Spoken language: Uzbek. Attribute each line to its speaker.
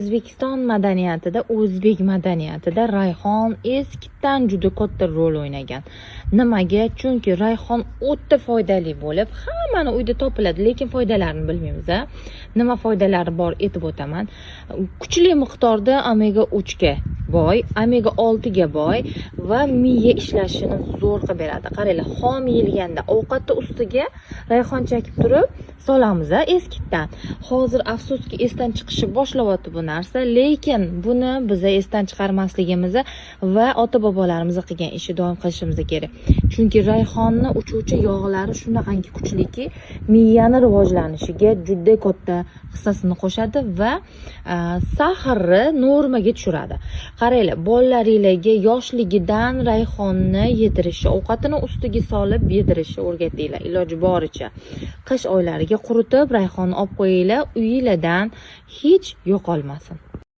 Speaker 1: O'zbekiston madaniyatida, o'zbek madaniyatida rayhon eskidan juda katta rol o'ynagan. Nimaga? Chunki rayhon o'ta foydali bo'lib, hammani uyda topiladi, lekin foydalarini bilmaymiz. Nima foydalari bor aytib o'taman. Kuchli miqdorda omega 3 ga boy, omega 6 ga boy va miya ishlashini zo'r qilib beradi. Qaranglar, xom yeyilganda ovqatni ustiga rayhon chakib turib solamiz eskidan. Hozir afsuski esdan chiqishi boshlayapti bu narsa, lekin buni biz esdan chiqarmasligimiz va ota-bobolarimiz qilgan ishi davom qilishimiz kerak. Chunki rayhonni uchuvchi yog'lari shunaqangi kuchliki, miyani rivojlanishiga juda katta hissasini qo'shadi va saharni normaga tushiradi. Qaranglar, bolalaringizga yoshligidan rayhonni yedirishni, ovqatini ustiga solib yedirishni o'rgatinglar iloji boricha. Qish oylariga quritib rayhonni olib qo'yinglar, uyingizdan hech yo'qolmasin.